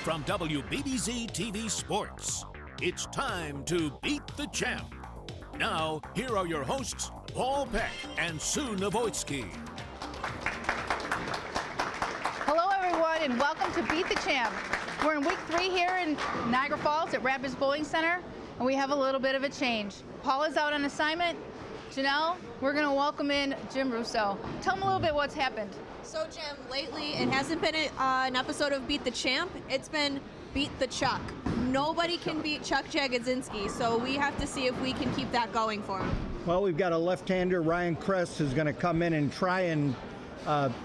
From WBBZ-TV Sports, it's time to beat the champ. Now, here are your hosts, Paul Peck and Sue Novoitsky. Hello, everyone, and welcome to Beat the Champ. We're in week 3 here in Niagara Falls at Rapids Bowling Center, and we have a little bit of a change. Paul is out on assignment. Janelle, we're going to welcome in Jim Rousseau. Tell them a little bit what's happened. So, Jim, lately it hasn't been an episode of Beat the Champ. It's been Beat the Chuck. Nobody can beat Chuck Jagodzinski, so we have to see if we can keep that going for him. Well, we've got a left-hander, Ryan Kress, who's going to come in and try and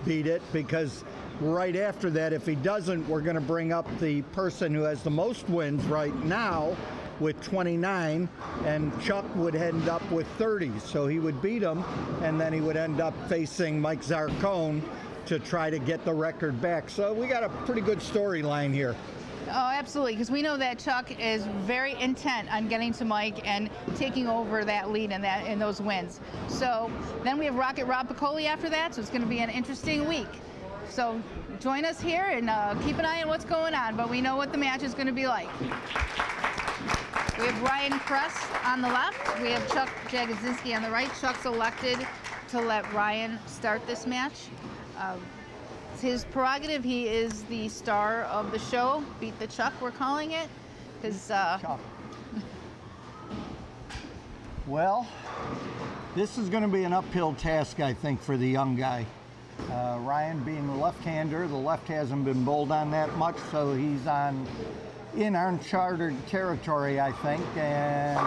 beat it, because right after that, if he doesn't, we're going to bring up the person who has the most wins right now with 29, and Chuck would end up with 30. So he would beat him, and then he would end up facing Mike Zarcone to try to get the record back. So we got a pretty good storyline here. Oh, absolutely, because we know that Chuck is very intent on getting to Mike and taking over that lead and those wins. So then we have Rocket Rob Piccoli after that, so it's going to be an interesting week. So join us here and keep an eye on what's going on, but we know what the match is going to be like. We have Ryan Kress on the left. We have Chuck Jagodzinski on the right. Chuck's elected to let Ryan start this match. It's his prerogative. He is the star of the show. Beat the Chuck, we're calling it. Well, this is going to be an uphill task, I think, for the young guy. Ryan being the left-hander, the left hasn't been bowled on that much, so he's in uncharted territory, I think, and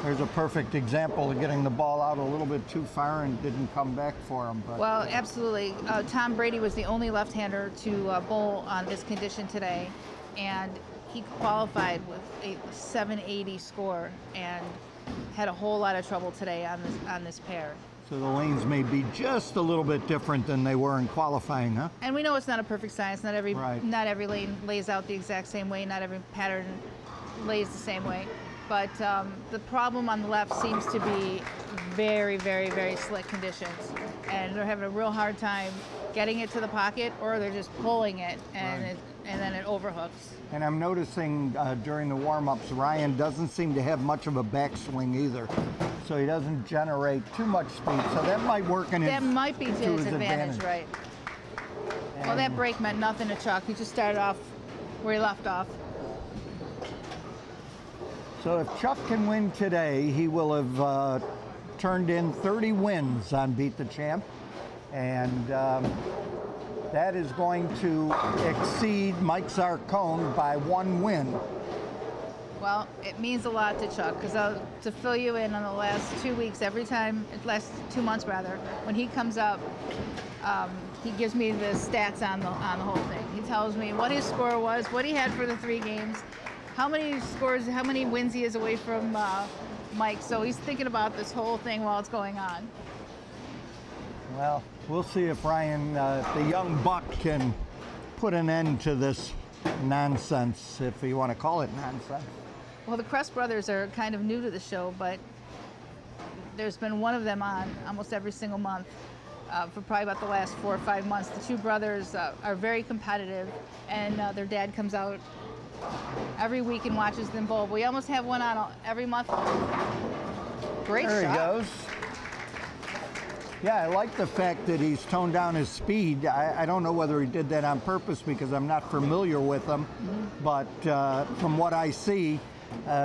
there's a perfect example of getting the ball out a little bit too far and didn't come back for him. But well, absolutely. Tom Brady was the only left-hander to bowl on this condition today, and he qualified with a 780 score and had a whole lot of trouble today on this pair. So the lanes may be just a little bit different than they were in qualifying, huh? And we know it's not a perfect science. Not every lane lays out the exact same way. Not every pattern lays the same way. But the problem on the left seems to be very, very, very slick conditions. And they're having a real hard time getting it to the pocket, or they're just pulling it, and then it overhooks. And I'm noticing during the warm-ups, Ryan doesn't seem to have much of a backswing either. So he doesn't generate too much speed. So that might work in that might be to his advantage, right? And well, that break meant nothing to Chuck. He just started off where he left off. So if Chuck can win today, he will have turned in 30 wins on Beat the Champ. And that is going to exceed Mike Zarcone by 1 win. Well, it means a lot to Chuck, because to fill you in on the last 2 weeks, last 2 months rather, when he comes up, he gives me the stats on the whole thing. He tells me what his score was, what he had for the 3 games, how many scores, how many wins he is away from Mike. So he's thinking about this whole thing while it's going on. Well, we'll see if Ryan, the young buck, can put an end to this nonsense, if you want to call it nonsense. Well, the Kress brothers are kind of new to the show, but there's been one of them on almost every single month for probably about the last 4 or 5 months. The 2 brothers are very competitive, and their dad comes out every week and watches them bowl. We almost have one on every month. Great shot. There he goes. Yeah, I like the fact that he's toned down his speed. I don't know whether he did that on purpose, because I'm not familiar with him, but from what I see,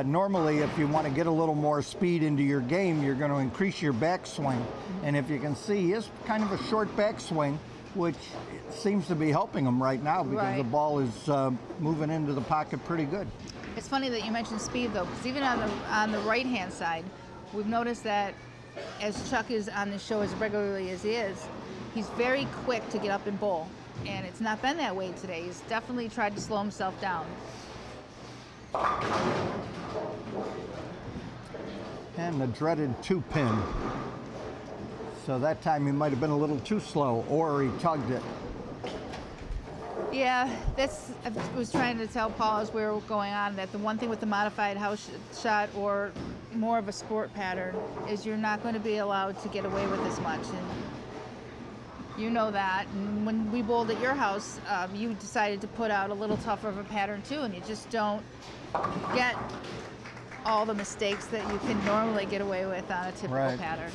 normally if you want to get a little more speed into your game, you're going to increase your backswing. And if you can see, he has kind of a short backswing, which seems to be helping him right now, because the ball is moving into the pocket pretty good. It's funny that you mentioned speed, though, because even on the right-hand side, we've noticed that as Chuck is on the show as regularly as he is, he's very quick to get up and bowl. And it's not been that way today. He's definitely tried to slow himself down. And the dreaded 2-pin. So that time he might have been a little too slow, or he tugged it. Yeah, I was trying to tell Paul as we were going on that the one thing with the modified house shot, or more of a sport pattern, is you're not going to be allowed to get away with as much. And You know that. And when we bowled at your house, you decided to put out a little tougher of a pattern too, and you just don't get all the mistakes that you can normally get away with on a typical pattern.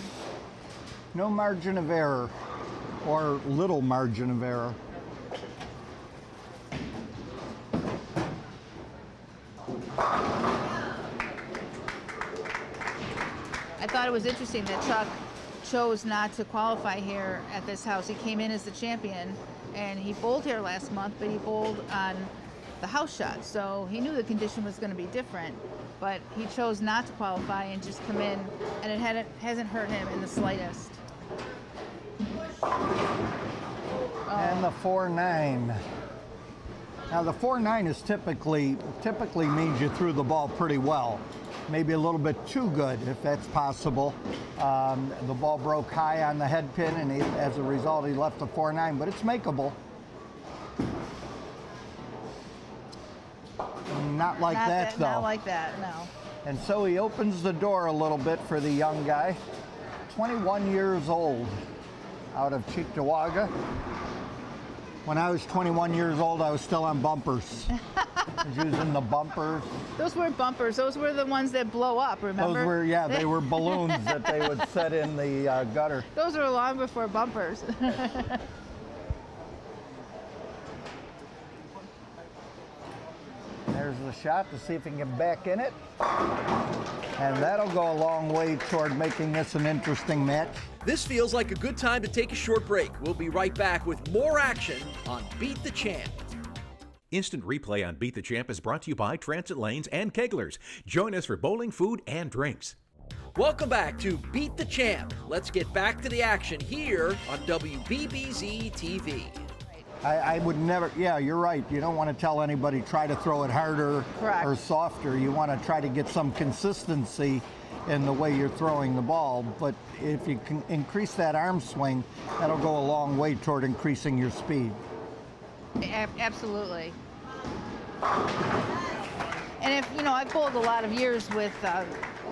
No margin of error, or little margin of error. I thought it was interesting that Chuck chose not to qualify here at this house. He came in as the champion, and he bowled here last month, but he bowled on the house shot, so he knew the condition was going to be different, but he chose not to qualify and just come in, and it hasn't hurt him in the slightest. And the 4-9. Now the 4-9 is typically means you threw the ball pretty well. Maybe a little bit too good, if that's possible. The ball broke high on the head pin, and as a result, he left the 4-9, but it's makeable. Not like that, though. Not like that, no. And so he opens the door a little bit for the young guy. 21 years old, out of Cheektowaga. When I was 21 years old, I was still on bumpers. I was using the bumpers. Those weren't bumpers. Those were the ones that blow up, remember? Those were, yeah, they were balloons that they would set in the gutter. Those were long before bumpers. There's the shot to see if he can get back in it. And that'll go a long way toward making this an interesting match. This feels like a good time to take a short break. We'll be right back with more action on Beat the Champ. Instant replay on Beat the Champ is brought to you by Transit Lanes and Keglers. Join us for bowling, food, and drinks. Welcome back to Beat the Champ. Let's get back to the action here on WBBZ-TV. I would never, yeah, you're right. You don't want to tell anybody try to throw it harder or softer. You want to try to get some consistency in the way you're throwing the ball. But if you can increase that arm swing, that'll go a long way toward increasing your speed. Absolutely. And if, you know, I've bowled a lot of years with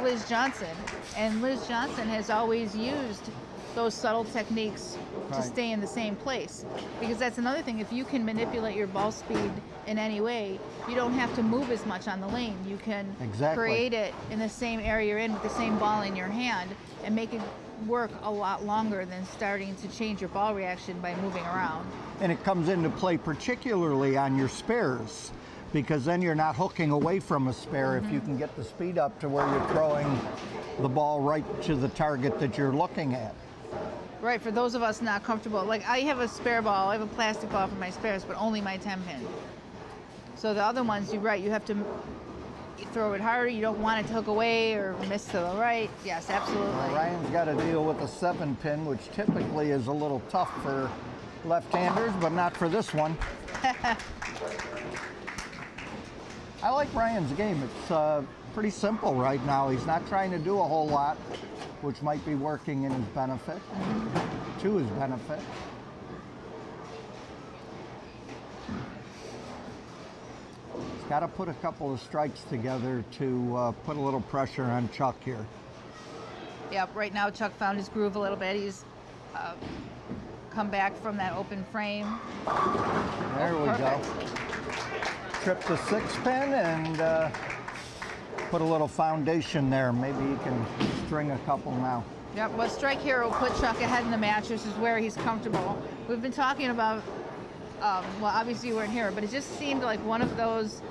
Liz Johnson, and Liz Johnson has always used those subtle techniques to stay in the same place. Because that's another thing, if you can manipulate your ball speed in any way, you don't have to move as much on the lane. You can create it in the same area you're in with the same ball in your hand and make it work a lot longer than starting to change your ball reaction by moving around. And it comes into play particularly on your spares, because then you're not hooking away from a spare if you can get the speed up to where you're throwing the ball right to the target that you're looking at. Right, for those of us not comfortable, like I have a spare ball, I have a plastic ball for my spares, but only my 10-pin. So the other ones, you're right, you have to throw it harder, you don't want it to hook away or miss to the right. Yes, absolutely. Ryan's got to deal with a 7-pin, which typically is a little tough for left-handers, but not for this one. I like Ryan's game. It's pretty simple right now. He's not trying to do a whole lot, which might be working in his benefit, to his benefit. He's got to put a couple of strikes together to put a little pressure on Chuck here. Yep, right now Chuck found his groove a little bit. He's come back from that open frame. There we go. Trip the 6-pin and put a little foundation there. Maybe he can string a couple now. Yep, well, strike here will put Chuck ahead in the match. This is where he's comfortable. We've been talking about, well, obviously you weren't here, but it just seemed like one of those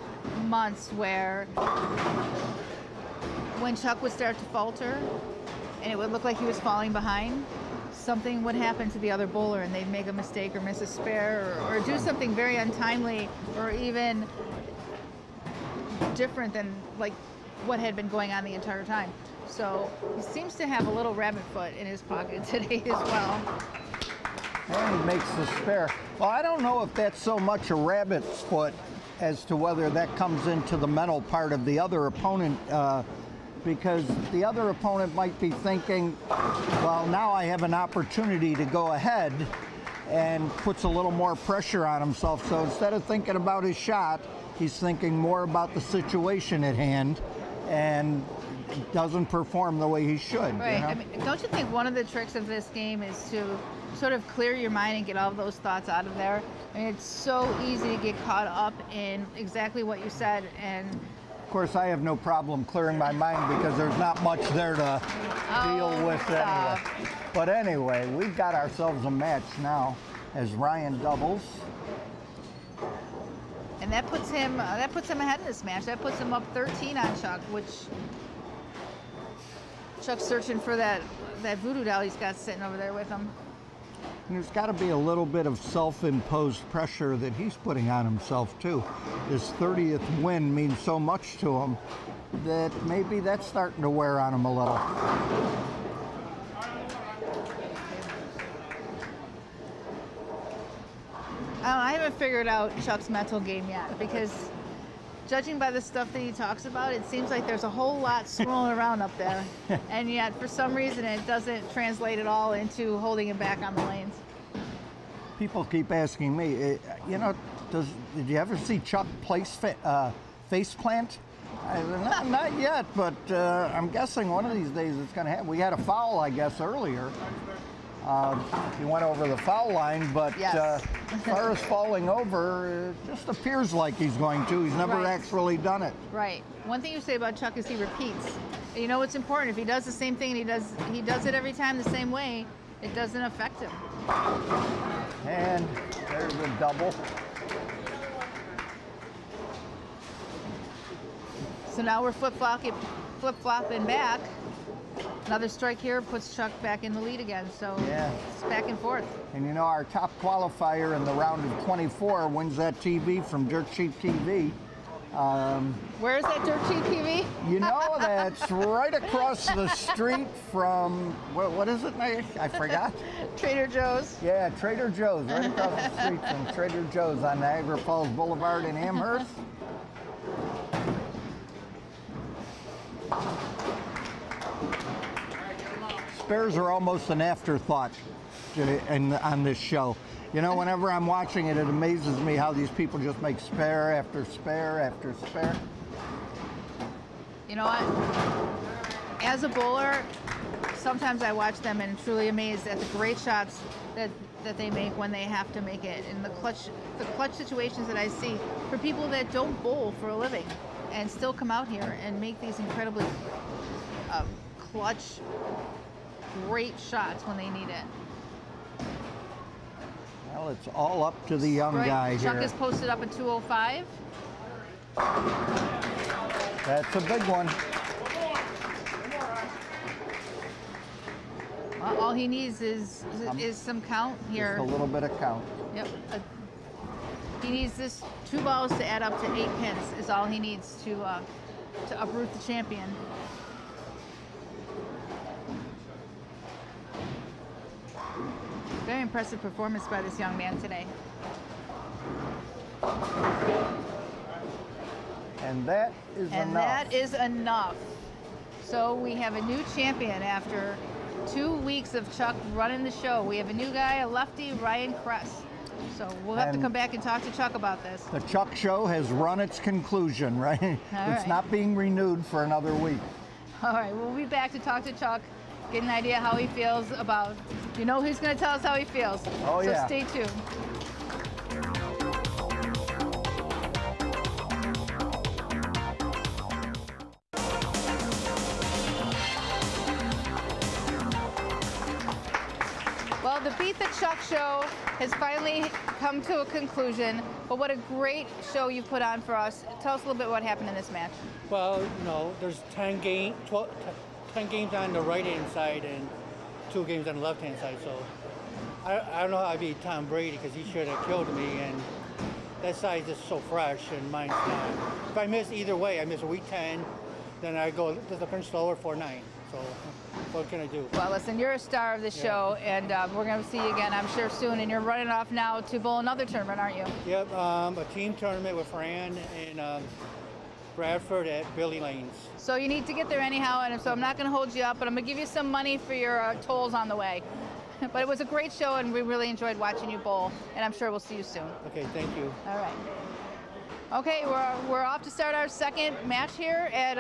months where when Chuck would start to falter and it would look like he was falling behind, something would happen to the other bowler and they'd make a mistake or miss a spare or do something very untimely or even different than like what had been going on the entire time. So he seems to have a little rabbit foot in his pocket today as well. And he makes the spare. Well, I don't know if that's so much a rabbit's foot as to whether that comes into the mental part of the other opponent, because the other opponent might be thinking, well, now I have an opportunity to go ahead, and puts a little more pressure on himself. So instead of thinking about his shot, he's thinking more about the situation at hand and doesn't perform the way he should. Right. You know? I mean, don't you think one of the tricks of this game is to sort of clear your mind and get all of those thoughts out of there. I mean, it's so easy to get caught up in exactly what you said. And of course, I have no problem clearing my mind because there's not much there to deal with anyway. But anyway, we've got ourselves a match now as Ryan doubles. And that puts him ahead in this match. That puts him up 13 on Chuck, which Chuck's searching for that voodoo doll he's got sitting over there with him. And there's got to be a little bit of self-imposed pressure that he's putting on himself too. His 30th win means so much to him that maybe that's starting to wear on him a little. I haven't figured out Chuck's mental game yet, because judging by the stuff that he talks about, it seems like there's a whole lot swirling around up there. And yet, for some reason, it doesn't translate at all into holding him back on the lanes. People keep asking me, you know, did you ever see Chuck face plant? Not yet, but I'm guessing one of these days it's going to happen. We had a foul, I guess, earlier. He went over the foul line, but yes. As far as falling over, it just appears like he's going to. He's never actually done it. Right. One thing you say about Chuck is he repeats. You know what's important? If he does the same thing and he does it every time the same way, it doesn't affect him. And there's a double. So now we're flip-flopping back. Another strike here puts Chuck back in the lead again, so yeah. It's back and forth. And you know, our top qualifier in the round of 24 wins that TV from Dirt Cheap TV. Where is that Dirt Cheap TV? You know, that's right across the street from, what is it? I forgot. Trader Joe's. Yeah, Trader Joe's, right across the street from Trader Joe's on Niagara Falls Boulevard in Amherst. Spares are almost an afterthought on this show. You know, whenever I'm watching it, it amazes me how these people just make spare after spare after spare. You know what? As a bowler, sometimes I watch them and truly amazed at the great shots that they make when they have to make it, and the clutch situations that I see for people that don't bowl for a living and still come out here and make these incredibly clutch, great shots when they need it. Well, it's all up to the young guy Chuck here. is posted up at 205. That's a big one. Well, all he needs is some count here. Just a little bit of count. Yep. He needs this 2 balls to add up to 8 pins is all he needs to uproot the champion. Very impressive performance by this young man today. And that is enough. And that is enough. So we have a new champion after 2 weeks of Chuck running the show. We have a new guy, a lefty, Ryan Kress. So we'll have to come back and talk to Chuck about this. The Chuck show has run its conclusion, right? It's not being renewed for another week. All right, we'll be back to talk to Chuck, get an idea how he feels about, you know who's going to tell us how he feels. Oh, yeah. So stay tuned. Well, the Beat the Chuck show has finally come to a conclusion, but what a great show you put on for us. Tell us a little bit what happened in this match. Well, you know, there's 10 games on the right-hand side and 2 games on the left-hand side, so I don't know how I beat Tom Brady because he should have killed me, and that side's just so fresh and mine's not. If I miss either way, I miss a week 10, then I go just a pinch slower for 9. So what can I do? Well, listen, you're a star of the show, and we're going to see you again, I'm sure, soon. And you're running off now to bowl another tournament, aren't you? Yep, a team tournament with Fran and Bradford at Billy Lane's. So you need to get there anyhow, and so I'm not going to hold you up, but I'm going to give you some money for your tolls on the way. But it was a great show, and we really enjoyed watching you bowl, and I'm sure we'll see you soon. Okay, thank you. All right. Okay, we're off to start our second match here at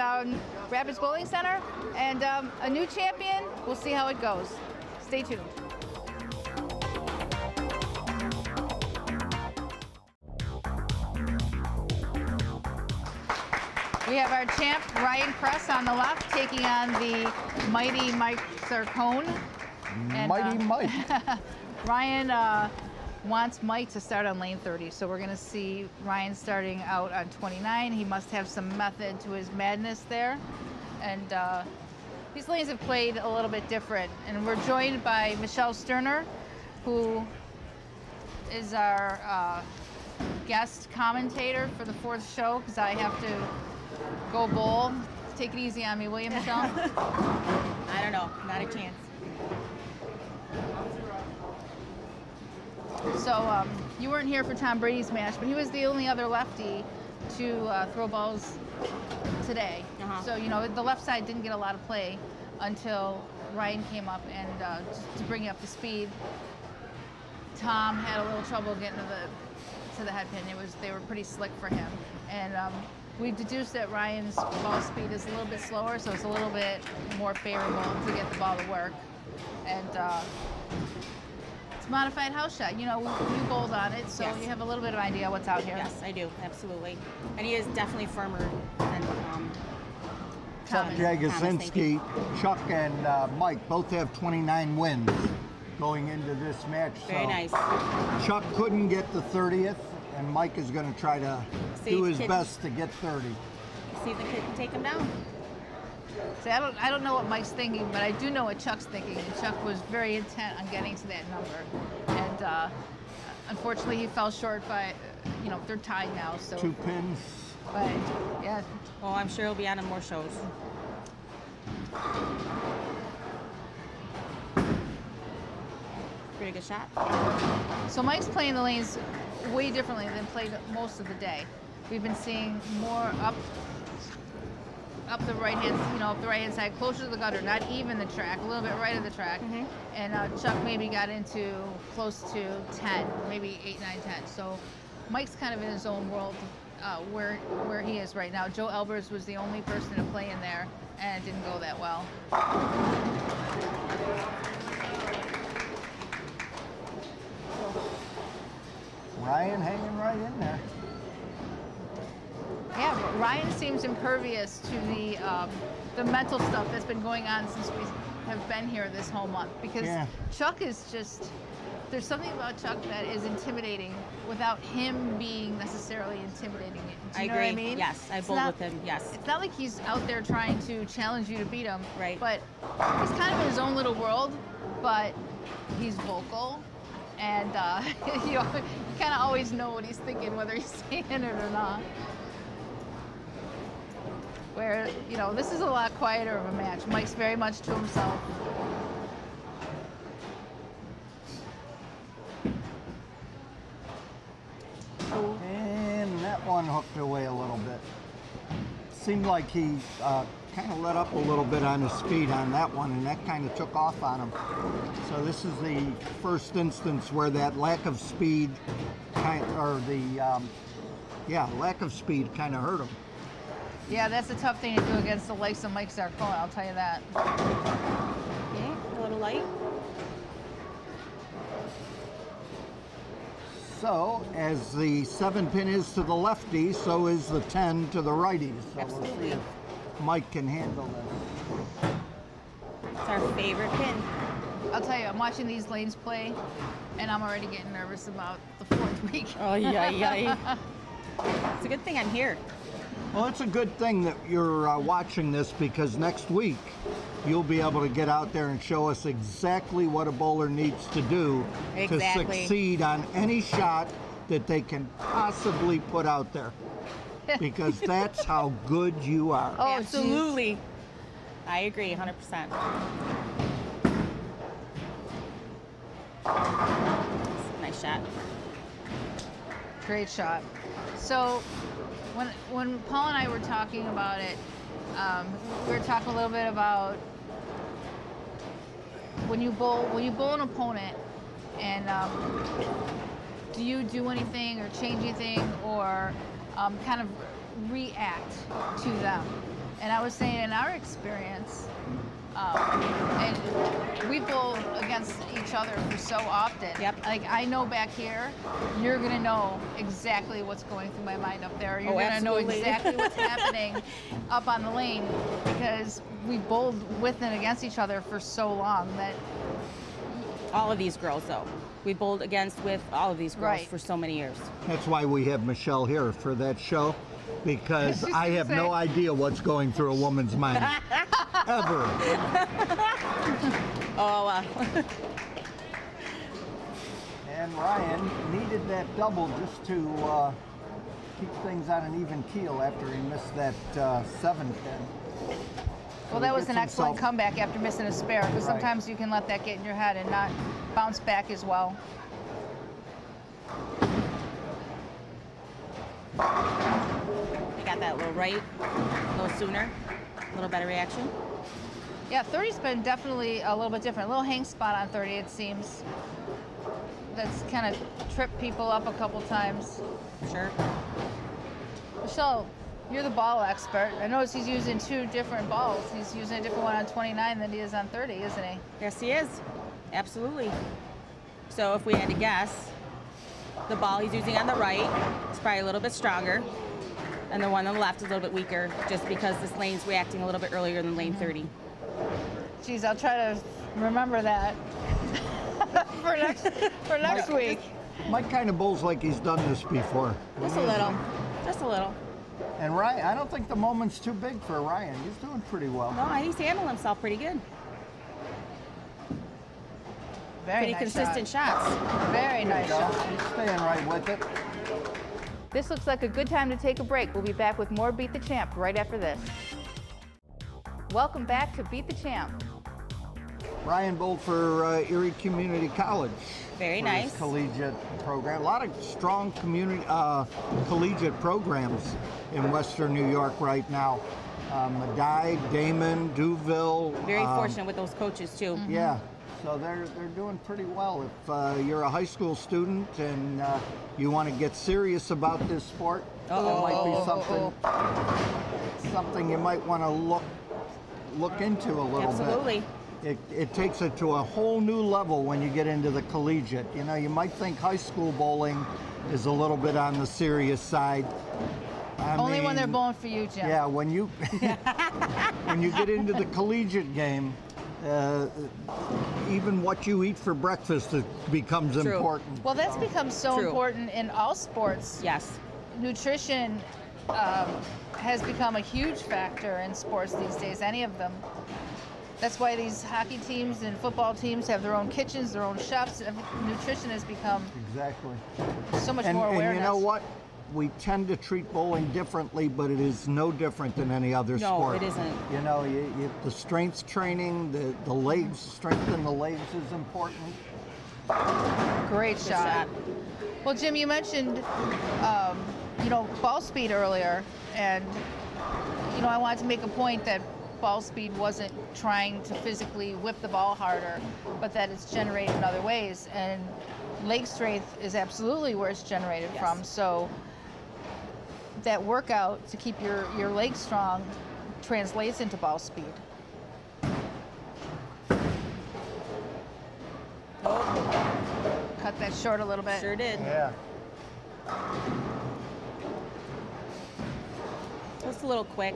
Rapids Bowling Center, and a new champion. We'll see how it goes. Stay tuned. We have our champ, Ryan Kress, on the left, taking on the mighty Mike Zarcone. Mighty Mike. Ryan wants Mike to start on lane 30, so we're going to see Ryan starting out on 29. He must have some method to his madness there. And these lanes have played a little bit different. And we're joined by Michelle Sterner, who is our guest commentator for the 4th show, because I have to go bowl. Take it easy on me, will you, Michelle? I don't know, not a chance. So you weren't here for Tom Brady's match, but he was the only other lefty to throw balls today. So, you know, the left side didn't get a lot of play until Ryan came up, and just to bring you up to speed, Tom had a little trouble getting to the head pin. They were pretty slick for him. And we've deduced that Ryan's ball speed is a little bit slower, so it's a little bit more favorable to get the ball to work. And it's a modified house shot. You know, you bowled on it, so you have a little bit of idea what's out here. Yes, I do, absolutely. And he is definitely firmer than Chuck Jagodzinski. Chuck and Mike both have 29 wins going into this match. Very nice. Chuck couldn't get the 30th, and Mike is going to try to do his best to get 30. See if the kid can take him down. See, I don't know what Mike's thinking, but I do know what Chuck's thinking. And Chuck was very intent on getting to that number. And unfortunately, he fell short by, you know, they're tied now. So 2 pins. But, yeah. Well, I'm sure he'll be on more shows. Pretty good shot. So Mike's playing the lanes way differently than played most of the day. We've been seeing more up the right hand, up the right hand side, closer to the gutter, not even the track, a little bit right of the track. And Chuck maybe got into close to 10, maybe 8, 9, 10. So Mike's kind of in his own world where he is right now. Joe Elbers was the only person to play in there, and it didn't go that well. Ryan hanging right in there. Yeah, but Ryan seems impervious to the mental stuff that's been going on since we have been here this whole month. Because Chuck is just, there's something about Chuck that is intimidating without him being necessarily intimidating. Do you know what I mean? Yes, I bowled with him, yes. It's not like he's out there trying to challenge you to beat him. Right. But he's kind of in his own little world, but he's vocal. And you kind of always know what he's thinking, whether he's saying it or not. Where, this is a lot quieter of a match. Mike's very much to himself. And that one hooked away a little bit. Seemed like he kind of let up a little bit on his speed on that one, and that kind of took off on him. So this is the first instance where that lack of speed, lack of speed kind of hurt him. Yeah, that's a tough thing to do against the likes of Mike Zarcone, I'll tell you that. Okay, a little light. So, as the 7-pin is to the lefty, so is the 10 to the righty. So we'll see if Mike can handle this. It's our favorite pin. I'll tell you, I'm watching these lanes play, and I'm already getting nervous about the 4th week. Oh, yeah. It's a good thing I'm here. Well, it's a good thing that you're watching this, because next week you'll be able to get out there and show us exactly what a bowler needs to do to succeed on any shot that they can possibly put out there. Because that's how good you are. Oh, absolutely. I agree, 100%. Nice shot. Great shot. So, when Paul and I were talking about it, we were talking a little bit about when you bowl an opponent, and do you do anything or change anything or kind of react to them? And I was saying, in our experience, And we bowl against each other for so often. Yep. Like, I know back here, you're going to know exactly what's going through my mind up there. You're going to know absolutely. exactly what's happening up on the lane, because we've bowled with and against each other for so long that... All of these girls, though. We bowled with all of these girls Right. for so many years. That's why we have Michelle here for that show, because Just I have say- no idea what's going through a woman's mind. Ever. Oh, wow. And Ryan needed that double just to keep things on an even keel after he missed that 7-10. Well, that was an Gets excellent himself- comeback after missing a spare, because Right. sometimes you can let that get in your head and not bounce back as well. We got that a little right, a little sooner, a little better reaction. Yeah, 30's been definitely a little bit different. A little hang spot on 30, it seems. That's kind of tripped people up a couple times. Sure. Michelle, you're the ball expert. I notice he's using 2 different balls. He's using a different one on 29 than he is on 30, isn't he? Yes, he is. Absolutely. So if we had to guess, the ball he's using on the right is probably a little bit stronger, and the one on the left is a little bit weaker, just because this lane's reacting a little bit earlier than lane 30. Geez, I'll try to remember that for next week. Mike kind of bowls like he's done this before. Just a little. Just a little. And Ryan, I don't think the moment's too big for Ryan. He's doing pretty well. No, he's handling himself pretty good. Very Pretty nice consistent shot. shots. Very nice shot. He's staying right with it. This looks like a good time to take a break. We'll be back with more Beat the Champ right after this. Welcome back to Beat the Champ. Ryan bowled for Erie Community College. Very for his nice. collegiate program. A lot of strong community collegiate programs in Western New York right now. Medaille, Damon, Duville. Very fortunate with those coaches, too. Yeah, so they're doing pretty well. If you're a high school student and you want to get serious about this sport, it might be something you might want to look into a little bit. Absolutely. It takes it to a whole new level when you get into the collegiate. You know, you might think high school bowling is a little bit on the serious side. Only when they're bowling for you, Jim. Yeah, when you when you get into the collegiate game, even what you eat for breakfast becomes True. important. Well, that's become so True. important in all sports. Yes. Nutrition has become a huge factor in sports these days, any of them. That's why these hockey teams and football teams have their own kitchens, their own chefs. Nutrition has become Exactly. so much And more awareness. you know what? We tend to treat bowling differently, but it is no different than any other No, sport. it isn't. You know, the strength training, the legs, strengthening the legs is important. Great Good shot. shot. Well, Jim, you mentioned, ball speed earlier, and, I wanted to make a point that ball speed wasn't trying to physically whip the ball harder, but that it's generated in other ways. And leg strength is absolutely where it's generated Yes. from. So that workout to keep your legs strong translates into ball speed. Cut that short a little bit. Sure did. Yeah. Just a little quick.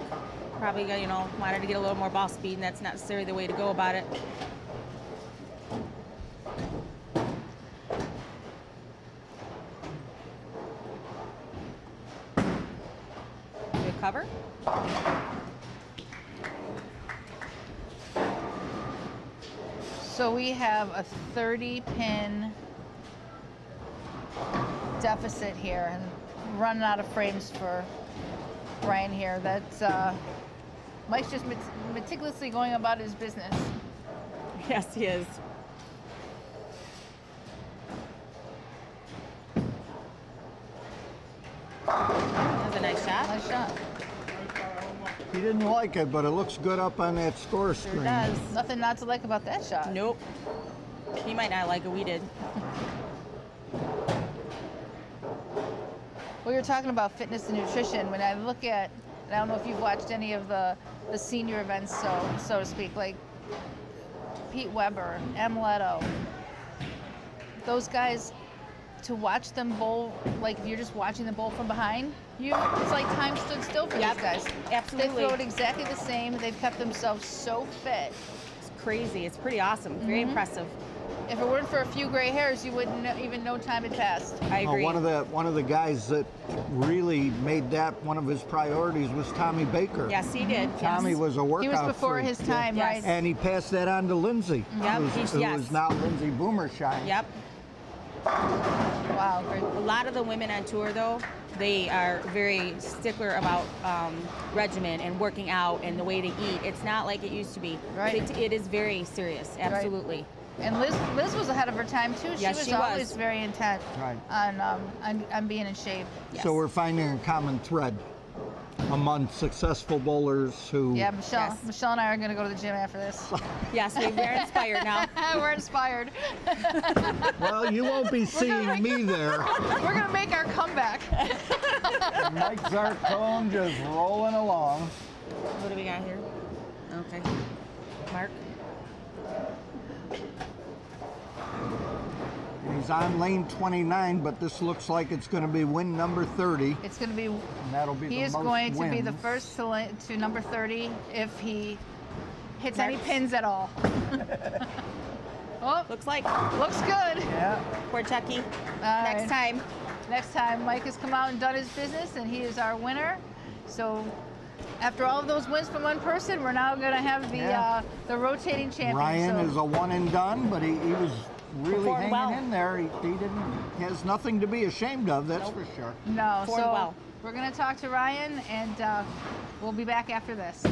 Probably, wanted to get a little more ball speed, and that's not necessarily the way to go about it. Good cover. So we have a 30-pin deficit here, and running out of frames for Ryan here. That's Mike's just meticulously going about his business. Yes, he is. That was a nice shot. Nice shot. He didn't like it, but it looks good up on that score Sure screen. does. Nothing not to like about that shot. Nope. He might not like it. We did. We were talking about fitness and nutrition. When I look at, and I don't know if you've watched any of the senior events, so to speak, like Pete Weber, Amleto, those guys, to watch them bowl, like if you're just watching them bowl from behind, it's like time stood still for these guys. Absolutely. They throw it exactly the same. They've kept themselves so fit. It's crazy. It's pretty awesome. Very impressive. If it weren't for a few gray hairs, you wouldn't even know time had passed. I agree. One of the guys that really made that one of his priorities was Tommy Baker. Yes, he did. Tommy was a workout He was before freak. his time, Yes. right? And he passed that on to Lindsay, Yep. who is now Lindsay Boomershine. Yep. Wow, great. A lot of the women on tour, though, they are very stickler about regimen and working out and the way to eat. It's not like it used to be. Right. It is very serious, absolutely. Right. And Liz was ahead of her time too. Yes, she was always very intent on being in shape. Yes. So we're finding a common thread among successful bowlers who... Yeah, Michelle and I are going to go to the gym after this. Yes, we're inspired now. We're inspired. Well, you won't be seeing me there. We're going to make our comeback. Mike Zarcone just rolling along. What do we got here? Okay. Mark? He's on lane 29, but this looks like it's going to be win number 30. It's going to be. And that'll be He the is most going to be wins. the first to number 30 if he hits any pins at all. Oh, Looks like. looks good. Yeah. Poor Chucky. right. Next time. Next time, Mike has come out and done his business, and he is our winner. So, after all of those wins from one person, we're now going to have the rotating champion. Ryan is a one and done, but he was really Performed hanging well. in there. He has nothing to be ashamed of, that's for sure. No, so Performed well. we're going to talk to Ryan, and we'll be back after this.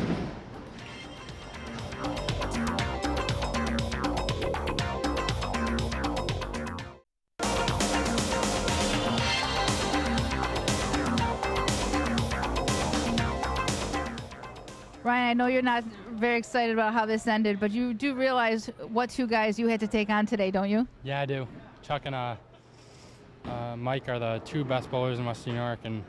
Ryan, I know you're not very excited about how this ended, but you do realize what two guys you had to take on today, don't you? Yeah, I do. Chuck and Mike are the two best bowlers in Western New York, and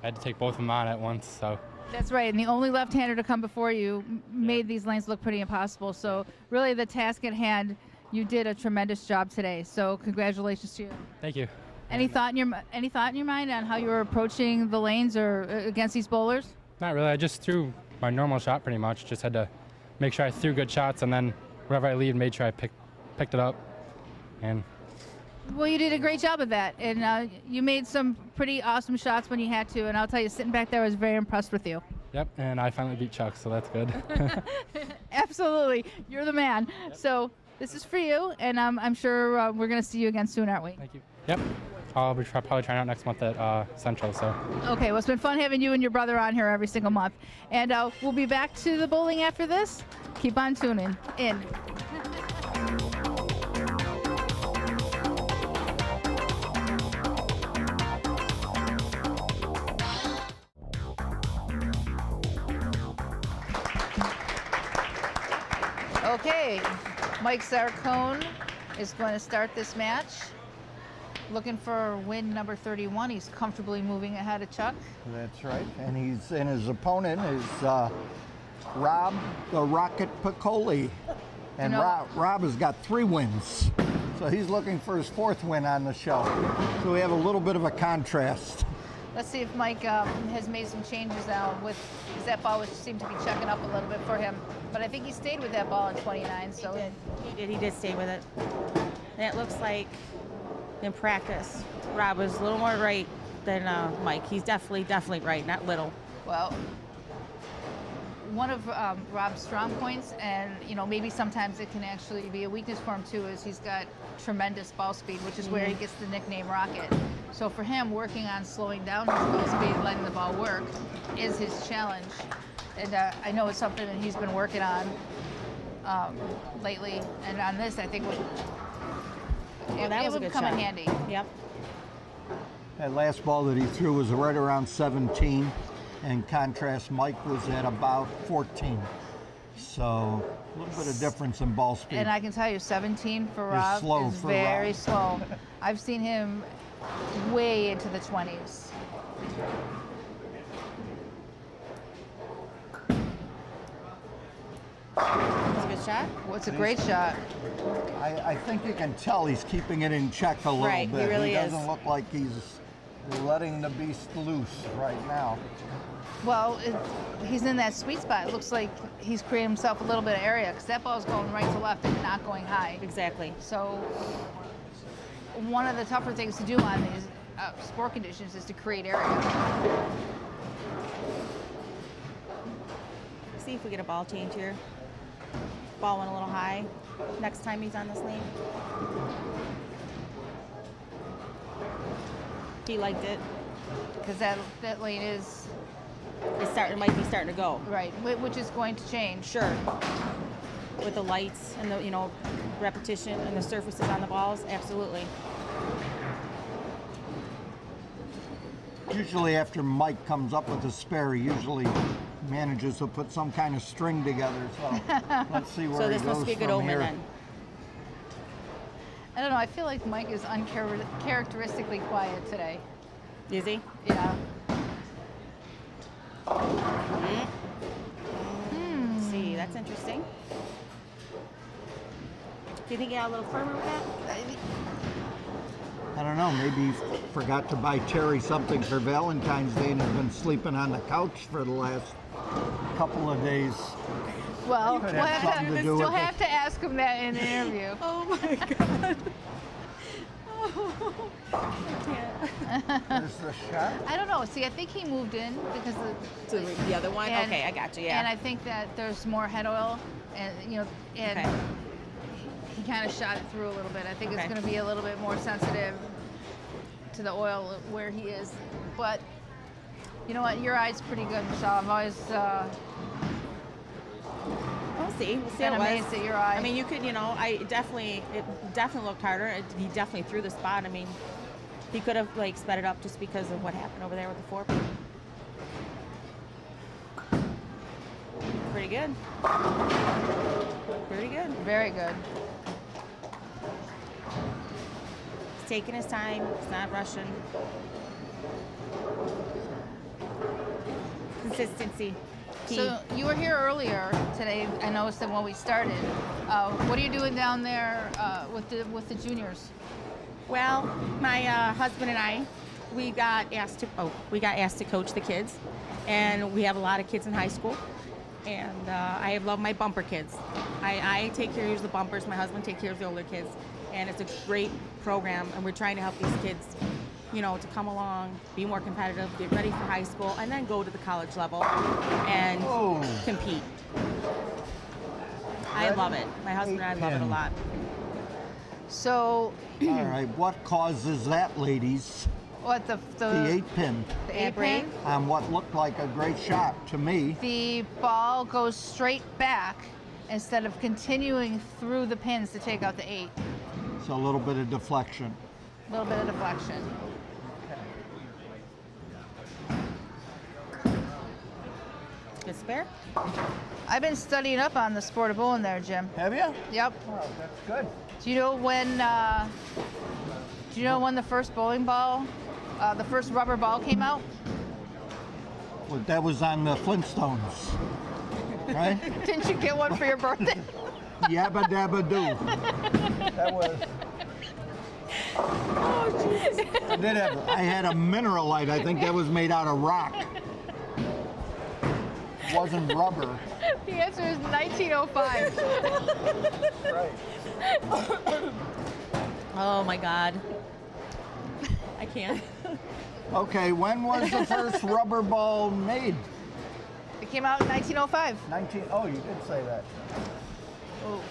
I had to take both of them on at once. So That's right, and the only left-hander to come before you made these lanes look pretty impossible. So really the task at hand, you did a tremendous job today. So congratulations to you. thank you. Any thought in your mind on how you were approaching the lanes or against these bowlers? Not really. I just threw my normal shot pretty much. Just had to make sure I threw good shots, and then wherever I lead, made sure I picked it up. And Well, you did a great job of that, and you made some pretty awesome shots when you had to. And I'll tell you, sitting back there, I was very impressed with you. yep, and I finally beat Chuck, so that's good. Absolutely, you're the man. Yep. So this is for you, and I'm sure we're going to see you again soon, aren't we? Thank you. Yep. I'll be probably trying out next month at Central. So. Okay, well, it's been fun having you and your brother on here every single month. And we'll be back to the bowling after this. Keep on tuning in. Okay, Mike Zarcone is going to start this match. Looking for win number 31. He's comfortably moving ahead of Chuck. That's right. And his opponent is Rob the Rocket Piccoli. And Rob has got 3 wins. So he's looking for his 4th win on the show. So we have a little bit of a contrast. Let's see if Mike has made some changes now because that ball seemed to be checking up a little bit for him. But I think he stayed with that ball in 29. So He did stay with it. And it looks like in practice, Rob was a little more right than Mike. He's definitely right, not little. Well, one of Rob's strong points, and maybe sometimes it can actually be a weakness for him too, is he's got tremendous ball speed, which is where he gets the nickname Rocket. So for him, working on slowing down his ball speed, letting the ball work, is his challenge. And I know it's something that he's been working on lately. And on this, I think it would come in handy. Yep. That last ball that he threw was right around 17. In contrast, Mike was at about 14. So a little bit of difference in ball speed. And I can tell you, 17 for Rob is very slow. I've seen him way into the 20s. That's a good nice shot. Well, it's a great shot. I think you can tell he's keeping it in check a little Right, he bit. really is. Doesn't look like he's letting the beast loose right now. Well, he's in that sweet spot. It looks like he's creating himself a little bit of area because that ball's going right to left and not going high. Exactly. So one of the tougher things to do on these sport conditions is to create area. See if we get a ball change here. Ball went a little high. Next time he's on this lane. He liked it. Because that lane is... It might be starting to go. Right, which is going to change. Sure. With the lights and the, repetition and the surfaces on the balls, absolutely. Usually after Mike comes up with a spare, he usually manages to put some kind of string together. So let's see where he goes from here. So this must be a good omen then. I don't know, I feel like Mike is uncharacteristically quiet today. Is he? Yeah. See, that's interesting. Do you think he got a little firmer with that? I don't know, maybe he forgot to buy Terry something for Valentine's Day and has been sleeping on the couch for the last couple of days. Well, Could we'll have something to do with it. have to ask him that in the interview. Oh my God. Oh, I can't. There's the shot. I don't know. See, I think he moved in because of To the other one? and- Okay, I got you, yeah. And I think that there's more head oil, and and Okay. he kind of shot it through a little bit. I think it's Okay. going to be a little bit more sensitive to the oil where he is. But you know what? Your eye's pretty good, Michelle. I've always We'll see. We'll see been how it amazed was. at your eye. I mean, you could, it definitely looked harder. He definitely threw the spot. I mean, he could have sped it up just because of what happened over there with the 4-pin. Pretty good. Pretty good. very good. He's taking his time. He's not rushing. Consistency. Key. So you were here earlier today. I noticed that when we started. What are you doing down there with the juniors? Well, my husband and I, we got asked to coach the kids, and we have a lot of kids in high school, and I love my bumper kids. I take care of the bumpers. My husband takes care of the older kids, and it's a great program, and we're trying to help these kids, to come along, be more competitive, get ready for high school, and then go to the college level and compete. I love it. My husband and I love it a lot. So, All right, what causes that, ladies? what the 8-pin the 8-pin? on what looked like a great shot to me. The ball goes straight back instead of continuing through the pins to take out the 8. So a little bit of deflection. A little bit of deflection. Good spare? I've been studying up on the sport of bowling there, Jim. Have you? Yep. Oh, that's good. Do you know when the first bowling ball, the first rubber ball came out? Well, that was on the Flintstones, right? Didn't you get one for your birthday? Yabba dabba doo. That was. Oh, jeez. I had a mineral light. I think that was made out of rock. It wasn't rubber. The answer is 1905. Right. Oh my God. I can't. Okay, when was the first rubber ball made? It came out in 1905. Oh, you did say that. Oh.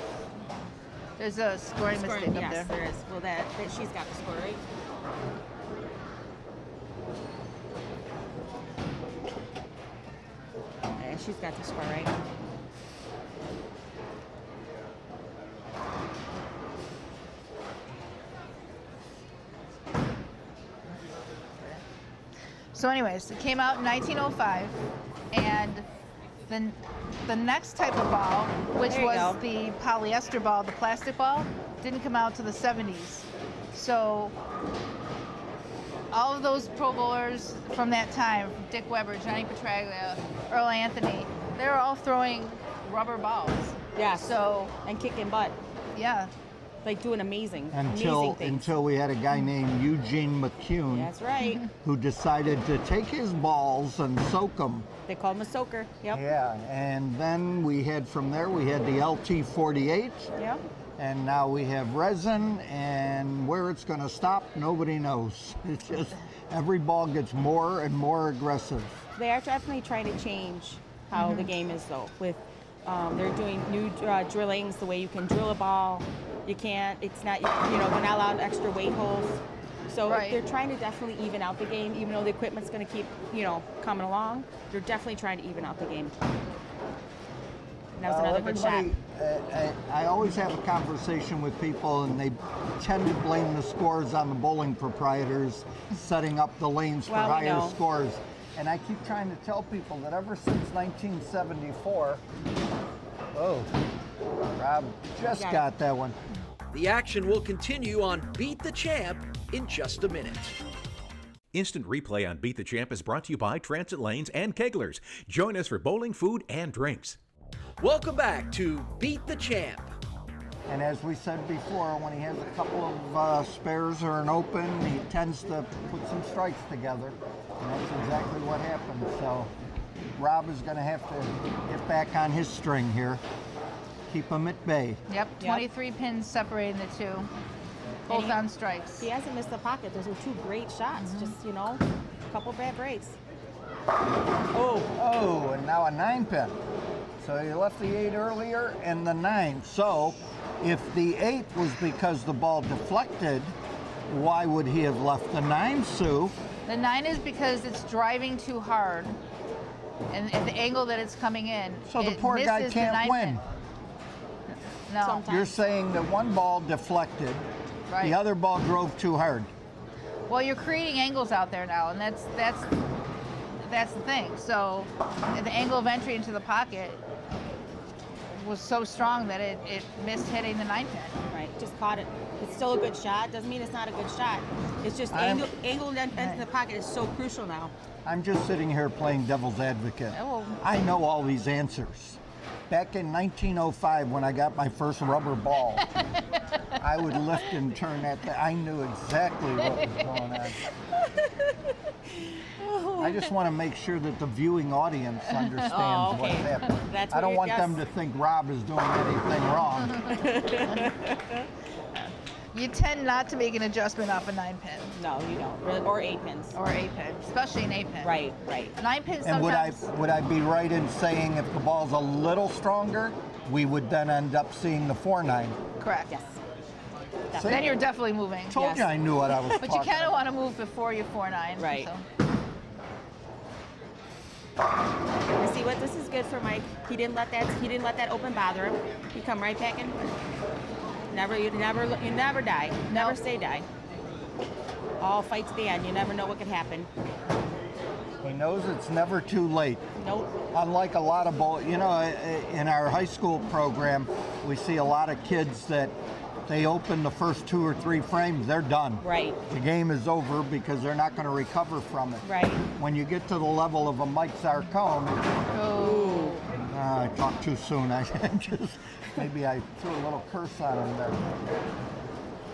There's a scoring mistake up Yes, there. there is. Well, that she's got the score, right? Yeah, she's got the score, right? So anyways, it came out in 1905, and then the next type of ball, which There you was go. the polyester ball, the plastic ball, didn't come out to the 70s. So all of those pro bowlers from that time, Dick Weber, Johnny Petraglia, Earl Anthony, they were all throwing rubber balls. Yeah. So, and kicking butt. yeah. Like doing amazing Until we had a guy named Eugene McCune. That's right. Who decided to take his balls and soak them. They called him a soaker. Yep. Yeah, and then we had from there we had the LT48. Yep. And now we have resin, and where it's going to stop, nobody knows. It's just every ball gets more and more aggressive. They are definitely trying to change how the game is, though. With they're doing new drillings, the way you can drill a ball. You can't. It's not. They're not allowed extra weight holes. So they're trying to definitely even out the game, even though the equipment's going to keep, coming along. They're definitely trying to even out the game. And that was another good shot. I always have a conversation with people, and they tend to blame the scores on the bowling proprietors setting up the lanes for higher scores. And I keep trying to tell people that ever since 1974, Rob just got that one. The action will continue on Beat the Champ in just a minute. Instant replay on Beat the Champ is brought to you by Transit Lanes and Keglers. Join us for bowling, food, and drinks. Welcome back to Beat the Champ. And as we said before, when he has a couple of spares or an open, he tends to put some strikes together. And that's exactly what happened. So Rob is going to have to get back on his string here. Keep him at bay. Yep, 23 pins separating the two. Both on strikes. He hasn't missed the pocket. Those were two great shots. Just, a couple bad breaks. Oh, and now a 9-pin. So he left the 8 earlier and the 9. So if the 8 was because the ball deflected, why would he have left the 9, Sue? The 9 is because it's driving too hard. And at the angle that it's coming in. So the poor guy can't win. No. Sometimes. You're saying that one ball deflected, the other ball drove too hard. Well, you're creating angles out there now, and that's the thing. So the angle of entry into the pocket was so strong that it missed hitting the 9-pin. Right, just caught it. It's still a good shot. Doesn't mean it's not a good shot. It's just angle into the pocket is so crucial now. I'm just sitting here playing devil's advocate. I know all these answers. Back in 1905, when I got my first rubber ball, I would lift and turn that thing. I knew exactly what was going on. I just want to make sure that the viewing audience understands what's happening. I don't want them to think Rob is doing anything wrong. You tend not to make an adjustment off a 9-pin. No, you don't. Really, or 8 pins. Or 8 pin, especially an 8-pin. Right. 9-pin And sometimes. would I be right in saying if the ball's a little stronger, we would then end up seeing the 4-9? Correct. Yes. Then you're definitely moving. Told you I knew what I was talking But you kind of want to move before you 4-9. Right. So. You see what? This is good for Mike. He didn't let that open bother him. He come right back in. You never die. Never say die. All fight to the end. You never know what could happen. He knows it's never too late. Nope. Unlike a lot of in our high school program, we see a lot of kids that they open the first 2 or 3 frames, they're done. Right. The game is over because they're not going to recover from it. Right. When you get to the level of a Mike Zarcone, I talked too soon. Maybe I threw a little curse on him there.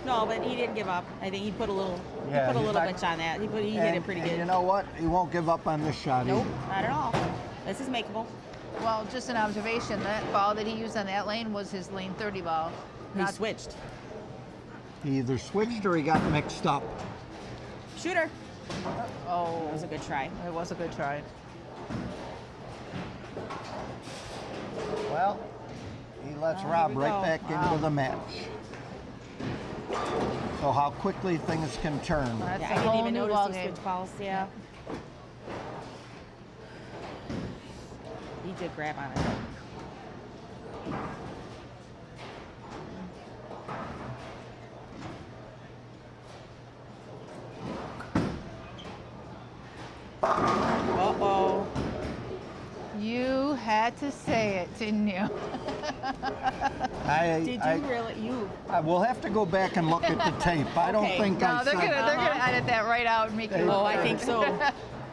No, but he didn't give up. I think he put a little bitch on that. He hit it pretty good. You know what? He won't give up on this shot. Nope, not at all. This is makeable. Well, just an observation. That ball that he used on that lane was his lane 30 ball. He switched. He either switched or he got mixed up. Shooter. Oh, it was a good try. It was a good try. Well, he lets Rob right back into the match. So how quickly things can turn. That's I didn't even notice he switched balls. Yeah. He did grab on it. Uh-oh. You had to say it, didn't you? Did you really? We'll have to go back and look at the tape. I don't think I said. They're gonna edit that right out and make it. Oh, I think so.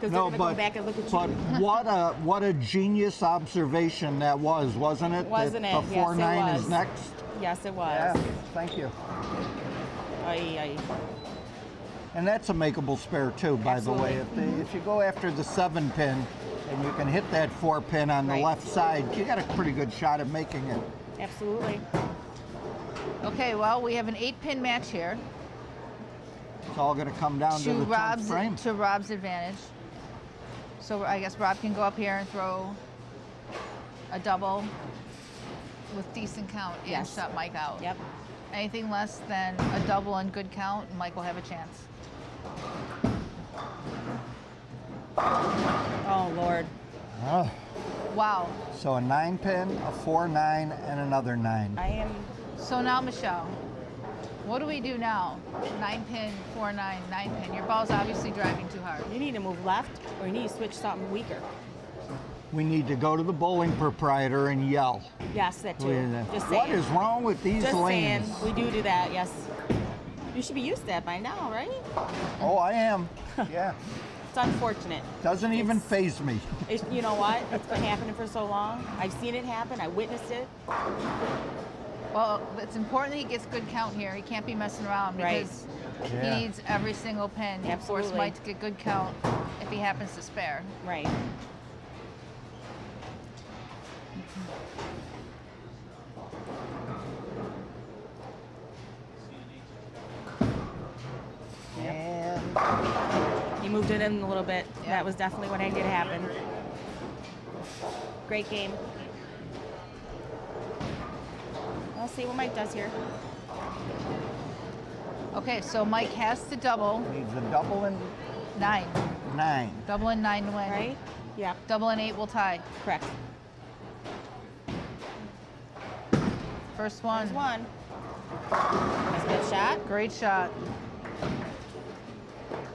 because they're going to come back and look at but you. what a genius observation that was, wasn't it? Wasn't that it? The Yes, 4-9 it is was. next. Yes, it was. Yeah, thank you. Aye, aye. And that's a makeable spare too, by Absolutely. the way. If you go after the 7-pin and you can hit that 4-pin on the left side, you got a pretty good shot at making it. Absolutely. Okay, well, we have an 8-pin match here. It's all going to come down to the 10th frame. To Rob's advantage. So I guess Rob can go up here and throw a double with decent count and shut Mike out. Yep. Anything less than a double and good count, Mike will have a chance. Oh, Lord. Oh. Wow. So a 9-pin, a 4-9, and another 9. I am. So now, Michelle, what do we do now? 9-pin, 4-9, 9-pin. Your ball's obviously driving too hard. You need to move left, or you need to switch something weaker. We need to go to the bowling proprietor and yell. Yes, that too. Just What saying. is wrong with these Just lanes? saying. We do that, yes. You should be used to that by now, right? Oh, I am. Yeah. It's unfortunate. Doesn't even faze me. You know what? It's been happening for so long. I've seen it happen. I witnessed it. Well, it's important that he gets good count here. He can't be messing around because he needs every single pin to force Absolutely. Mike to get good count if he happens to spare. Right. And He moved it in a little bit. Yeah. That was definitely what had to happen. Great game. We'll see what Mike does here. Okay, so Mike has to double needs a double and 9. 9. Double and 9 to win. Right? Yeah. Double and 8 will tie. Correct. First one. There's one. That's a good shot. Great shot.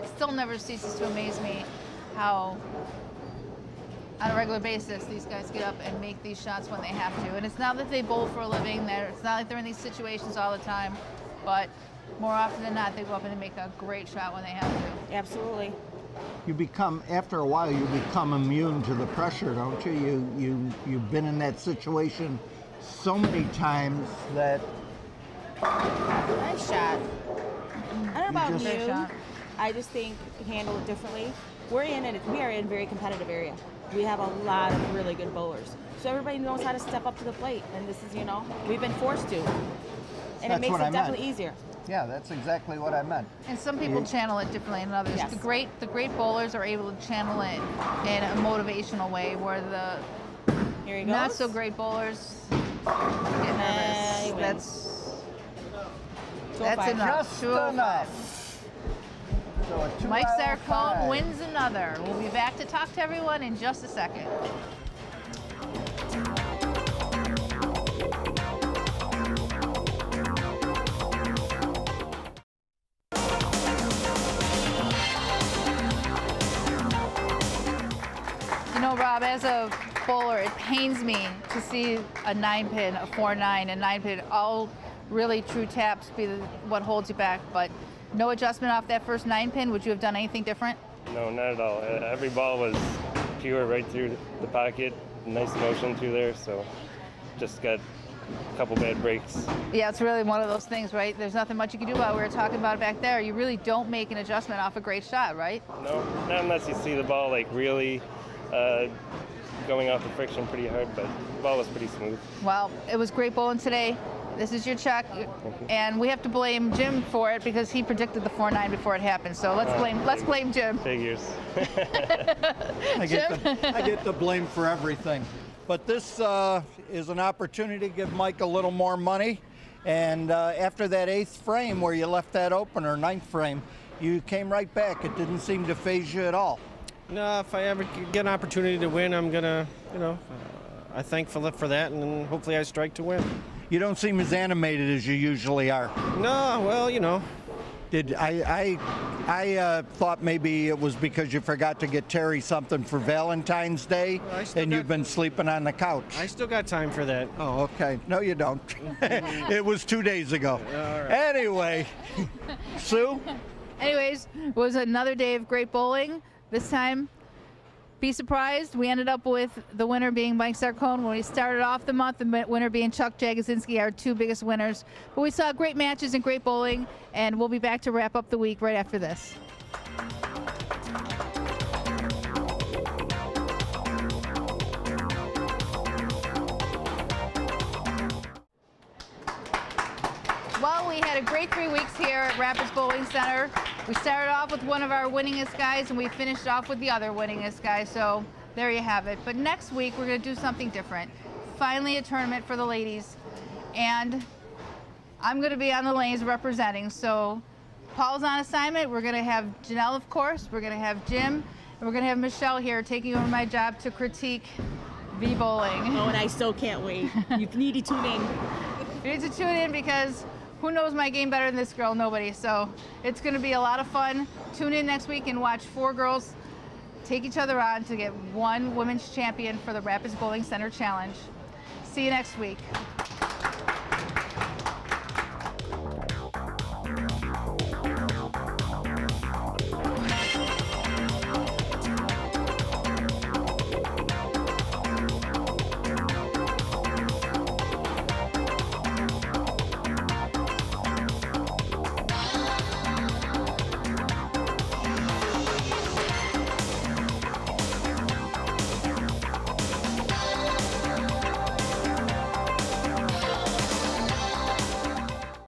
It still never ceases to amaze me how, on a regular basis, these guys get up and make these shots when they have to. And it's not that they bowl for a living. It's not like they're in these situations all the time. But more often than not, they go up and they make a great shot when they have to. Absolutely. You become, after a while, you become immune to the pressure, don't you? You've been in that situation so many times that. Nice shot. I don't know about Great you. shot. I just think handle it differently. We are in a very competitive area. We have a lot of really good bowlers. So everybody knows how to step up to the plate. And this is, we've been forced to. And it makes it definitely easier. Yeah, that's exactly what I meant. And some people channel it differently than others. Yes. The great bowlers are able to channel it in a motivational way, where the Here he goes. not so great bowlers get nervous. That's enough. Just 205. enough. So a 2 Mike out of Zarcone 5. wins another. We'll be back to talk to everyone in just a second. You know, Rob, as a bowler, it pains me to see a 9-pin, a 4-9, a 9-pin, all really true taps be what holds you back. But no adjustment off that first 9-pin. Would you have done anything different? No, not at all. Every ball was pure right through the pocket. Nice motion through there, so just got a couple bad breaks. Yeah, it's really one of those things, right? There's nothing much you can do about it. We were talking about it back there. You really don't make an adjustment off a great shot, right? No, not unless you see the ball like really going off the friction pretty hard, but the ball was pretty smooth. Well, it was great bowling today. This is your check, and we have to blame Jim for it because he predicted the 4-9 before it happened. So let's blame Jim. Figures. I get the blame for everything. But this is an opportunity to give Mike a little more money. And after that 8th frame where you left that open, or 9th frame, you came right back. It didn't seem to phase you at all. No, if I ever get an opportunity to win, I'm gonna, I'm thankful for that, and hopefully I strike to win. You don't seem as animated as you usually are. No, well, Did I thought maybe it was because you forgot to get Terry something for Valentine's Day, and you've been sleeping on the couch. I still got time for that. Oh, okay. No, you don't. It was 2 days ago. All right. Anyway, Sue? Anyways, it was another day of great bowling. This time, be surprised. We ended up with the winner being Mike Zarcone. When we started off the month, the winner being Chuck Jagodzinski, our two biggest winners. But we saw great matches and great bowling, and we'll be back to wrap up the week right after this. Well, we had a great 3 weeks here at Rapids Bowling Center. We started off with one of our winningest guys, and we finished off with the other winningest guy, so there you have it. But next week, we're going to do something different. Finally, a tournament for the ladies, and I'm going to be on the lanes representing. So Paul's on assignment. We're going to have Janelle, of course. We're going to have Jim, and we're going to have Michelle here taking over my job to critique V-bowling. Oh, and I still can't wait. You need to tune in. You need to tune in because who knows my game better than this girl? Nobody. So it's going to be a lot of fun. Tune in next week and watch 4 girls take each other on to get one women's champion for the Rapids Bowling Center Challenge. See you next week.